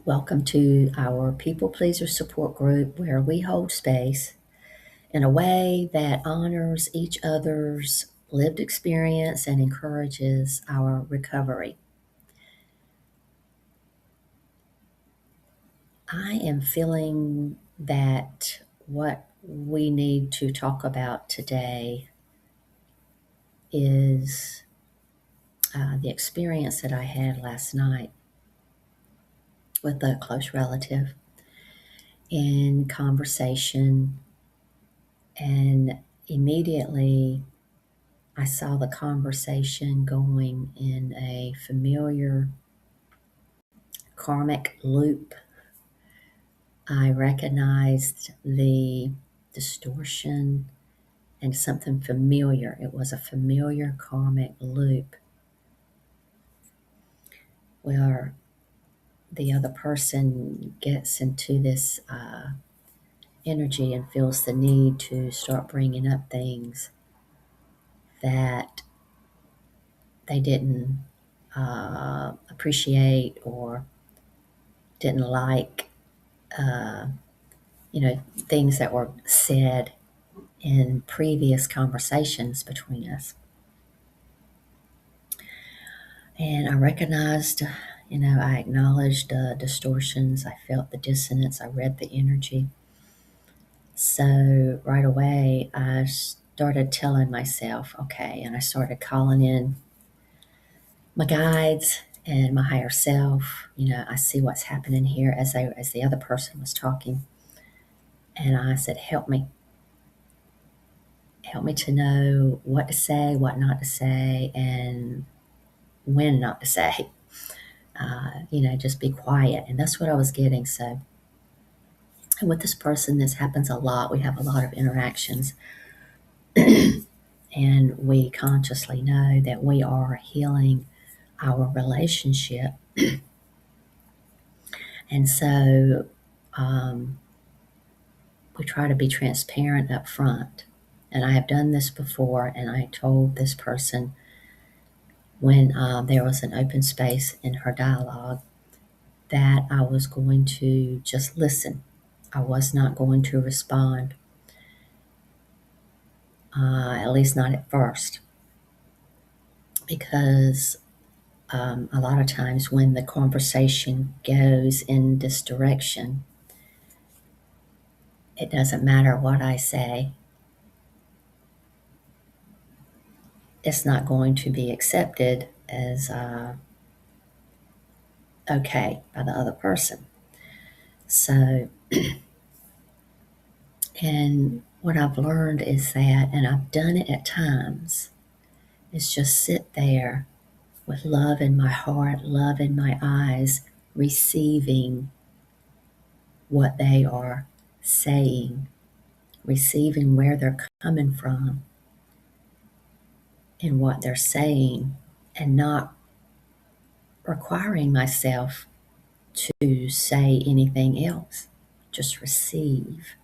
Welcome to our People Pleaser support group where we hold space in a way that honors each other's lived experience and encourages our recovery. I am feeling that what we need to talk about today is the experience that I had last night with a close relative in conversation, and immediately I saw the conversation going in a familiar karmic loop. I recognized the distortion and something familiar. It was a familiar karmic loop where the other person gets into this energy and feels the need to start bringing up things that they didn't appreciate or didn't like. Uh, things that were said in previous conversations between us. And I recognized, I acknowledged the distortions, I felt the dissonance, I read the energy. So right away, I started telling myself, okay, and I started calling in my guides and my higher self. I see what's happening here as the other person was talking. And I said, help me to know what to say, what not to say, and when not to say. Just be quiet. And that's what I was getting. So, and with this person, this happens a lot. We have a lot of interactions, and we consciously know that we are healing our relationship. And so, we try to be transparent up front. And I have done this before, and I told this person when there was an open space in her dialogue that I was going to just listen. I was not going to respond, at least not at first, because a lot of times when the conversation goes in this direction, it doesn't matter what I say, it's not going to be accepted as okay by the other person. So, and what I've learned is that, and I've done it at times, is just sit there with love in my heart, love in my eyes, receiving what they are saying, receiving where they're coming from and what they're saying, and not requiring myself to say anything else. Just receive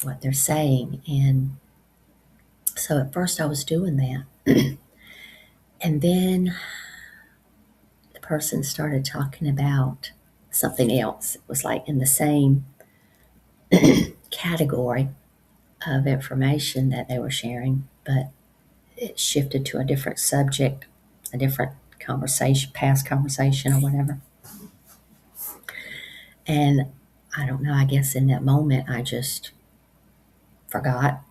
what they're saying. And so at first I was doing that. And then the person started talking about something else. It was like in the same category of information that they were sharing, but it shifted to a different subject, a different conversation, past conversation or whatever. And I don't know, I guess in that moment I just forgot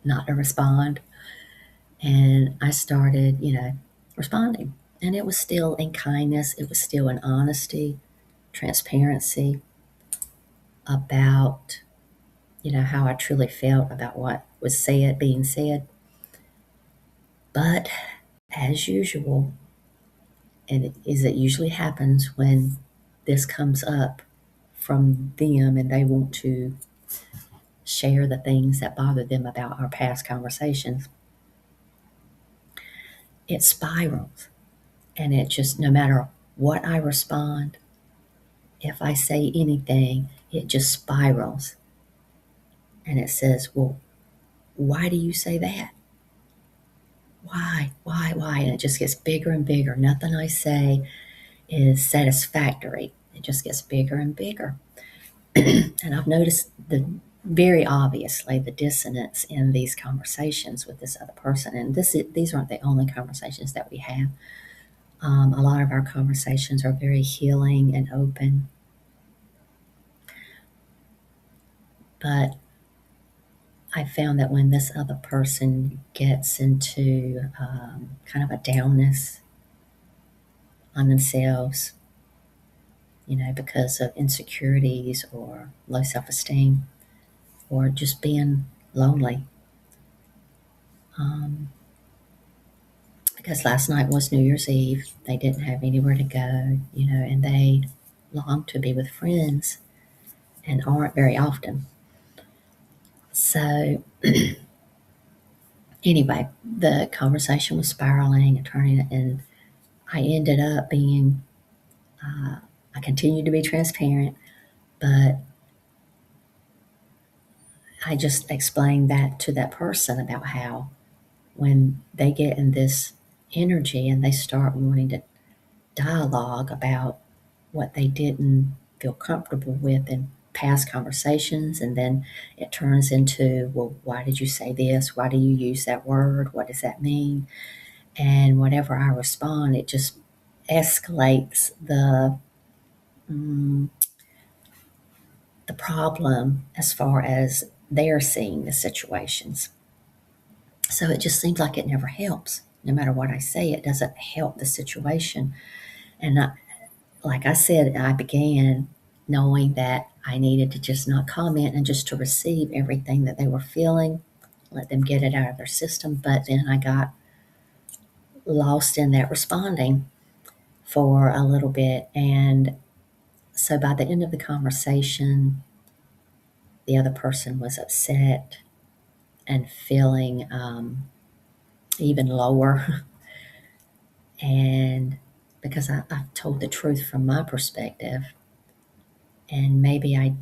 not to respond. And I started, responding. And it was still in kindness, it was still in honesty, transparency about, how I truly felt about what was being said. But as usual, and it usually happens when this comes up from them and they want to share the things that bother them about our past conversations, it spirals. And it just, no matter what I respond, if I say anything, it just spirals. And it says, well, why do you say that? Why? And it just gets bigger and bigger. Nothing I say is satisfactory. It just gets bigger and bigger. And I've noticed very obviously the dissonance in these conversations with this other person. And these aren't the only conversations that we have. A lot of our conversations are very healing and open, but I found that when this other person gets into kind of a downness on themselves, because of insecurities or low self esteem or just being lonely. Um, because last night was New Year's Eve, they didn't have anywhere to go, and they long to be with friends and aren't very often. So, anyway, the conversation was spiraling and turning, and I ended up being, I continued to be transparent, but I just explained that to that person about how when they get in this energy and they start wanting to dialogue about what they didn't feel comfortable with in past conversations, and then it turns into, well, why did you say this? Why do you use that word? What does that mean? And whatever I respond, it just escalates mm, the problem as far as they're seeing the situations. So it just seems like it never helps. No matter what I say, it doesn't help the situation. And like I said, I began knowing that I needed to just not comment and just to receive everything that they were feeling, let them get it out of their system. But then I got lost in that responding for a little bit. And so by the end of the conversation, the other person was upset and feeling even lower. And because I've told the truth from my perspective, and maybe I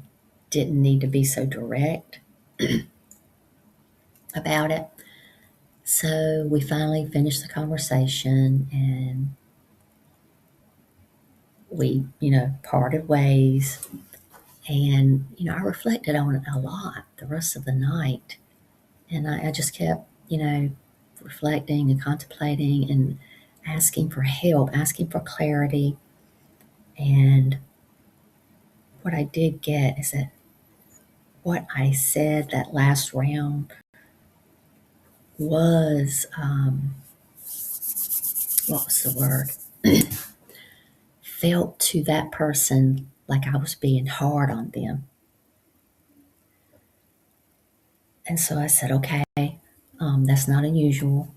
didn't need to be so direct about it. So we finally finished the conversation and we, parted ways. And, I reflected on it a lot the rest of the night. And I just kept, reflecting and contemplating and asking for help, asking for clarity. And what I did get is that what I said that last round was, what was the word? Felt to that person like I was being hard on them. And so I said, okay, that's not unusual.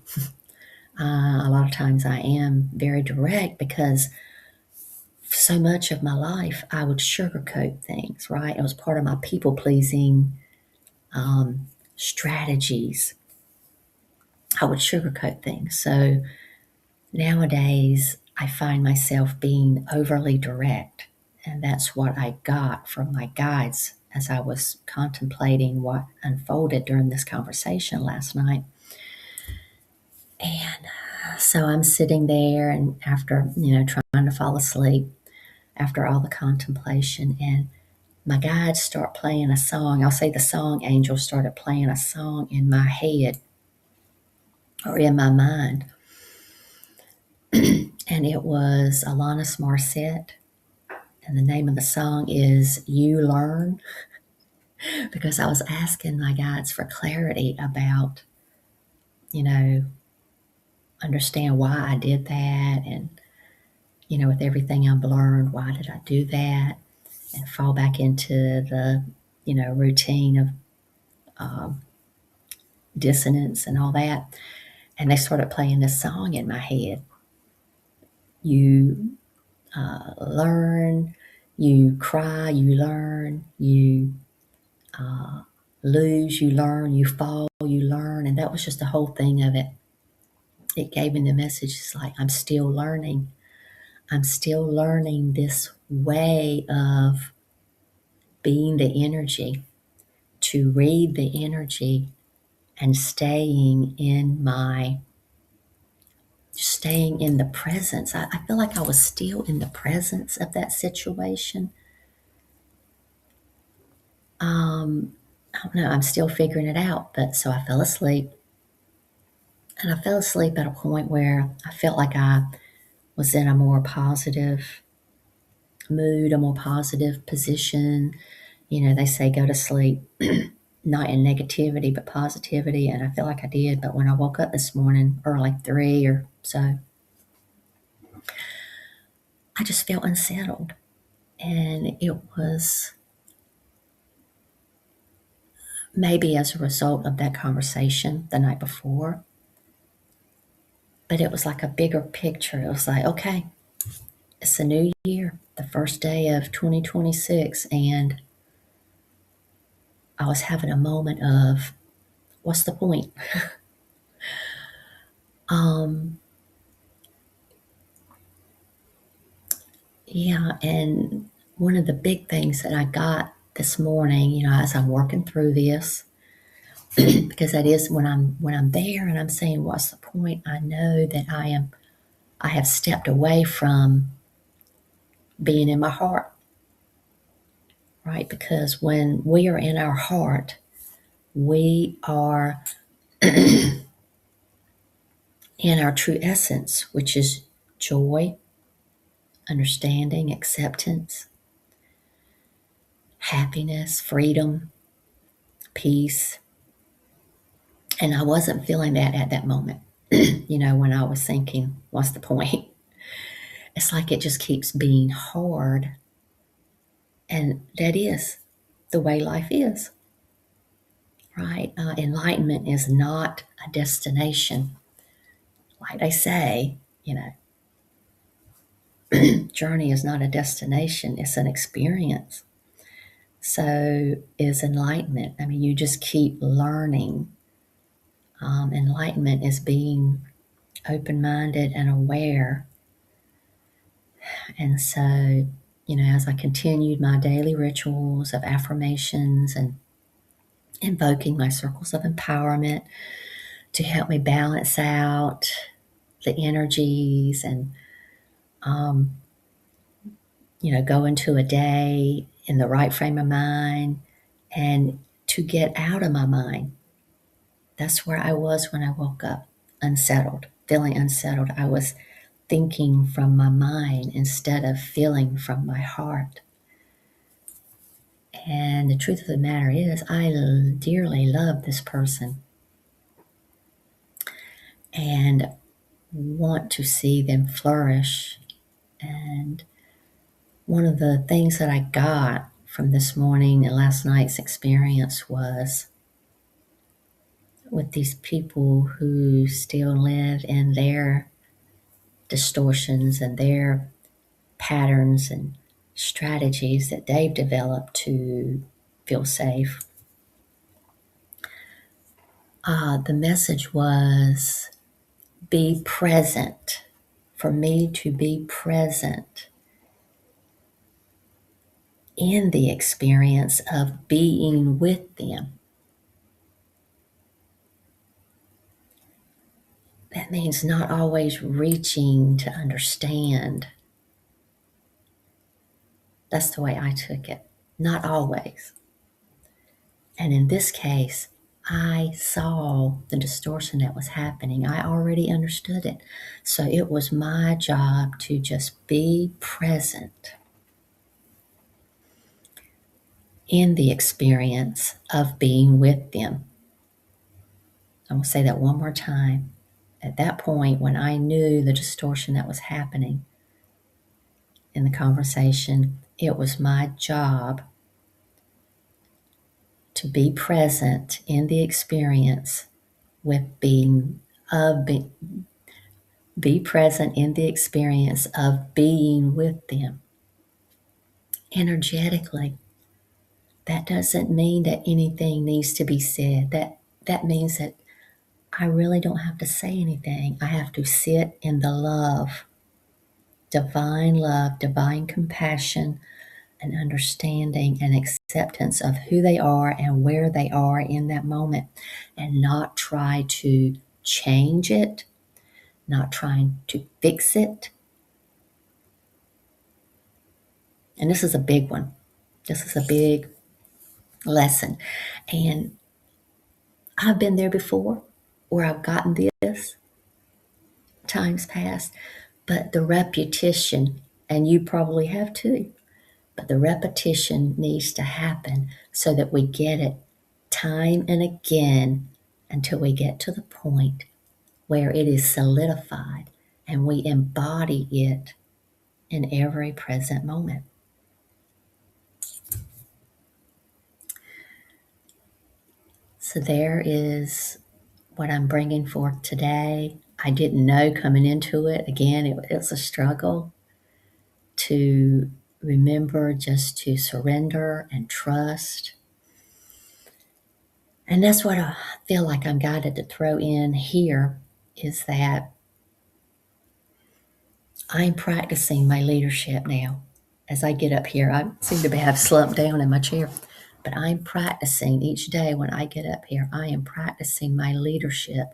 A lot of times I am very direct because so much of my life I would sugarcoat things, right? It was part of my people pleasing strategies. I would sugarcoat things. So nowadays I find myself being overly direct. And that's what I got from my guides as I was contemplating what unfolded during this conversation last night. And so I'm sitting there, and after, trying to fall asleep after all the contemplation, and my guides start playing a song. I'll say the song angel started playing a song in my head or in my mind. And it was Alanis Morissette. And the name of the song is You Learn, because I was asking my guides for clarity about, you know, understand why I did that. And, with everything I've learned, why did I do that? And fall back into the, routine of um, dissonance and all that. And they started playing this song in my head. You learn, you cry, you learn, you uh, lose, you learn, you fall, you learn. And that was just the whole thing of it. It gave me the message. It's like, I'm still learning. I'm still learning this way of being the energy, to read the energy and staying in my just staying in the presence. I feel like I was still in the presence of that situation. I don't know, I'm still figuring it out. But so I fell asleep, and I fell asleep at a point where I felt like I was in a more positive mood, a more positive position. They say go to sleep not in negativity but positivity, and I feel like I did. But when I woke up this morning, or like 3 or so, I just felt unsettled. And it was maybe as a result of that conversation the night before, but it was like a bigger picture. It was like, okay, it's a new year, the first day of 2026, and I was having a moment of, what's the point? Um, yeah, and one of the big things that I got this morning, as I'm working through this, because that is when I'm there and I'm saying, what's the point? I know that I have stepped away from being in my heart, right? Because when we are in our heart, we are in our true essence, which is joy, understanding, acceptance, happiness, freedom, peace. And I wasn't feeling that at that moment. When I was thinking, what's the point? It's like it just keeps being hard. And that is the way life is, right? Enlightenment is not a destination. Like they say, journey is not a destination, it's an experience. So is enlightenment. I mean, you just keep learning. Enlightenment is being open minded and aware. And so, as I continued my daily rituals of affirmations and invoking my circles of empowerment to help me balance out the energies and, um, go into a day in the right frame of mind and to get out of my mind. That's where I was when I woke up, unsettled, feeling unsettled. I was thinking from my mind instead of feeling from my heart. And the truth of the matter is, I dearly love this person and want to see them flourish. And one of the things that I got from this morning and last night's experience was with these people who still live in their distortions and their patterns and strategies that they've developed to feel safe. The message was be present, for me to be present in the experience of being with them. That means not always reaching to understand. That's the way I took it. Not always. And in this case, I saw the distortion that was happening. I already understood it. So it was my job to just be present in the experience of being with them. I'm going to say that one more time. At that point, when I knew the distortion that was happening in the conversation, it was my job to be present in the experience with be present in the experience of being with them energetically. That doesn't mean that anything needs to be said. That means that I really don't have to say anything. I have to sit in the love, divine compassion, and understanding and acceptance of who they are and where they are in that moment, and not try to change it, not trying to fix it. And this is a big one. This is a big lesson. And I've been there before where I've gotten this times past, but the repetition, and you probably have too, but the repetition needs to happen so that we get it time and again until we get to the point where it is solidified and we embody it in every present moment. So there is what I'm bringing forth today. I didn't know coming into it. Again, it's a struggle to remember just to surrender and trust. And that's what I feel like I'm guided to throw in here is that I'm practicing my leadership now. As I get up here, I seem to have slumped down in my chair, but I'm practicing each day when I get up here, I am practicing my leadership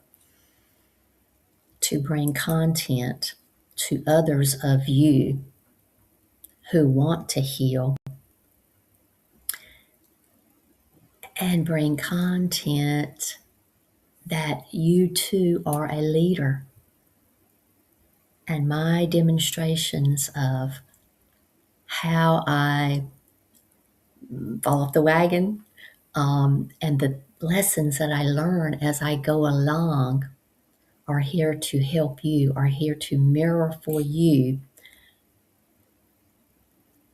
to bring content to others of you who want to heal and bring content that you too are a leader. And my demonstrations of how I fall off the wagon and the lessons that I learn as I go along are here to help you, are here to mirror for you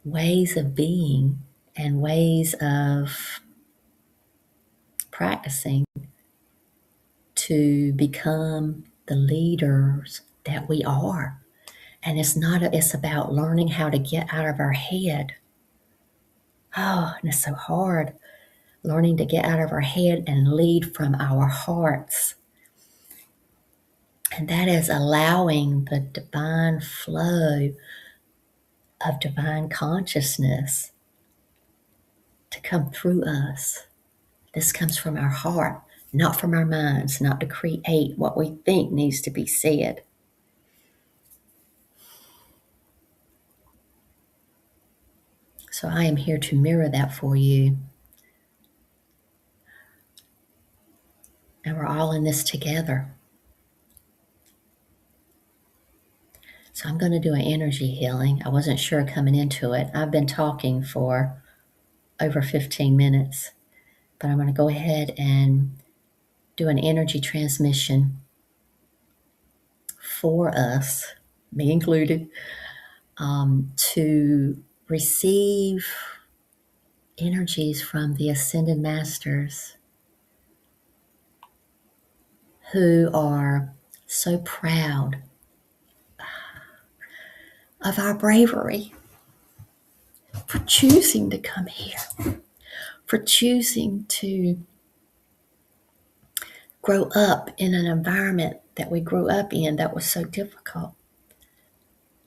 ways of being and ways of practicing to become the leaders that we are. And it's about learning how to get out of our head. Oh, and it's so hard. Learning to get out of our head and lead from our hearts. And that is allowing the divine flow of divine consciousness to come through us. This comes from our heart, not from our minds, not to create what we think needs to be said. So I am here to mirror that for you. And we're all in this together. So I'm going to do an energy healing. I wasn't sure coming into it. I've been talking for over 15 minutes, but I'm going to go ahead and do an energy transmission for us, me included, to receive energies from the Ascended Masters who are so proud of our bravery for choosing to come here, for choosing to grow up in an environment that we grew up in that was so difficult,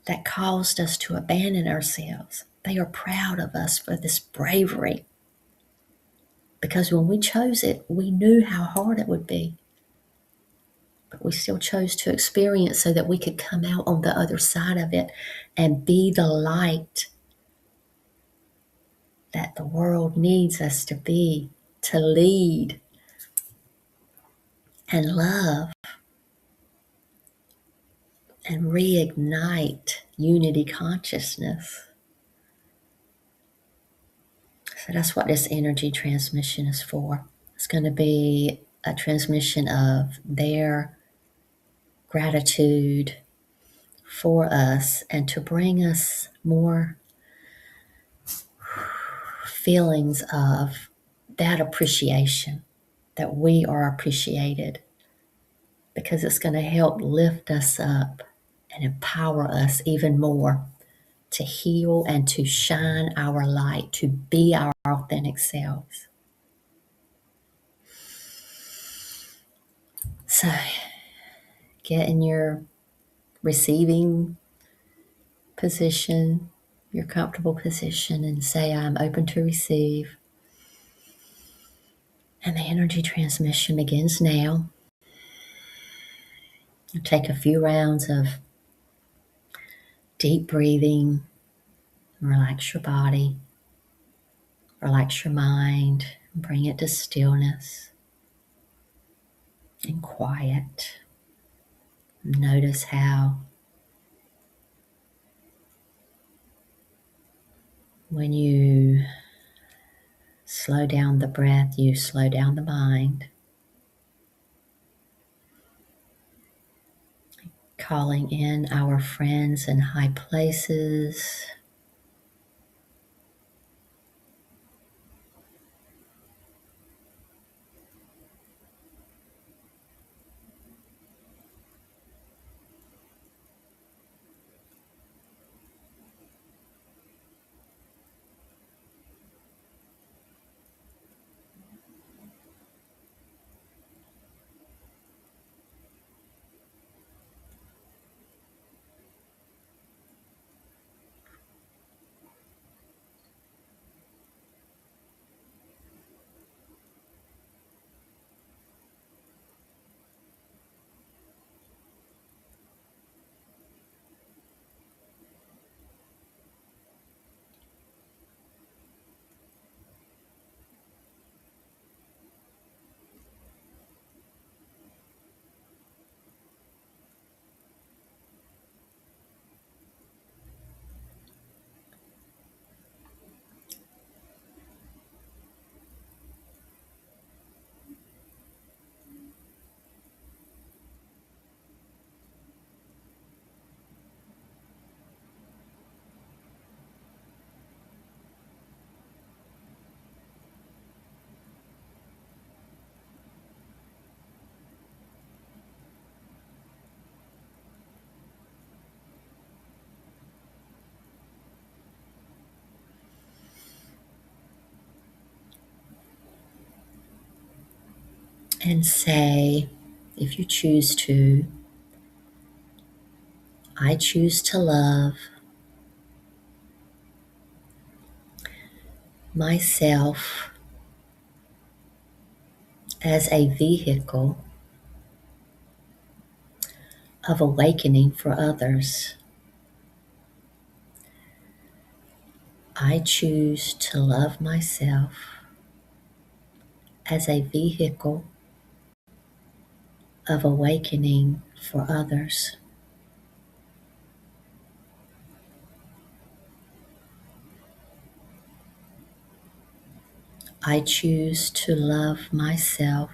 that caused us to abandon ourselves. They are proud of us for this bravery because when we chose it, we knew how hard it would be. But we still chose to experience so that we could come out on the other side of it and be the light that the world needs us to be, to lead and love and reignite unity consciousness. So that's what this energy transmission is for. It's going to be a transmission of their gratitude for us and to bring us more feelings of that appreciation, that we are appreciated, because it's going to help lift us up and empower us even more to heal and to shine our light, to be our authentic selves. So get in your receiving position, your comfortable position, and say, I'm open to receive. And the energy transmission begins now. Take a few rounds of deep breathing. Relax your body. Relax your mind. Bring it to stillness and quiet. Notice how when you slow down the breath, you slow down the mind. Calling in our friends in high places. And say, if you choose to, I choose to love myself as a vehicle of awakening for others. I choose to love myself as a vehicle of awakening for others. I choose to love myself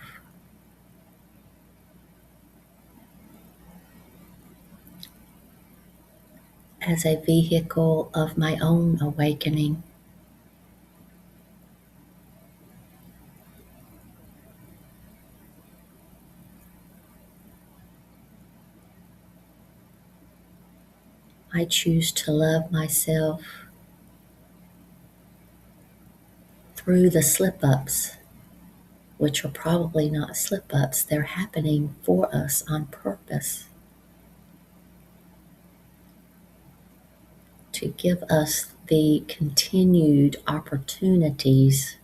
as a vehicle of my own awakening. I choose to love myself through the slip ups, which are probably not slip ups, they're happening for us on purpose to give us the continued opportunities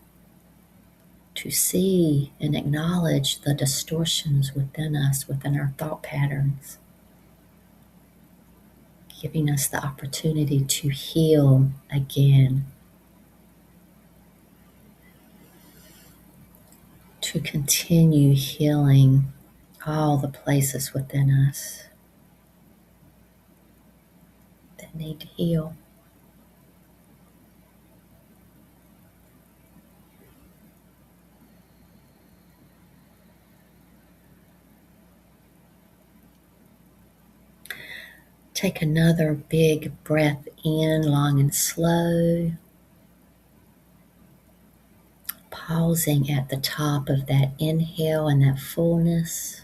to see and acknowledge the distortions within us, within our thought patterns, giving us the opportunity to heal again, to continue healing all the places within us that need to heal. Take another big breath in, long and slow, pausing at the top of that inhale and that fullness.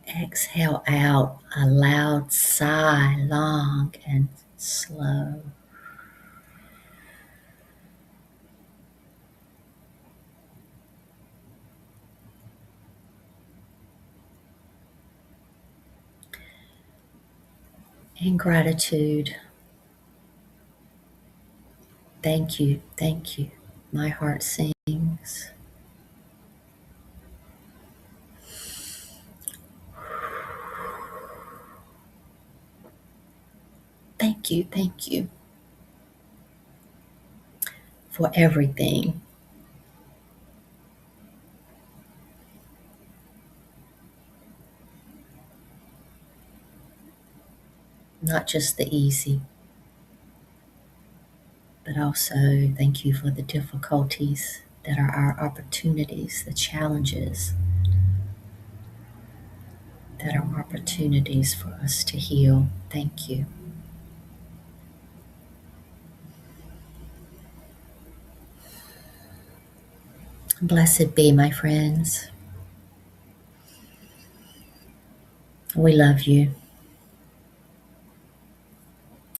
Exhale out a loud sigh, long and slow. In gratitude, thank you, thank you. My heart sings. Thank you. Thank you for everything. Not just the easy, but also thank you for the difficulties that are our opportunities, the challenges that are opportunities for us to heal. Thank you. Blessed be, my friends. We love you.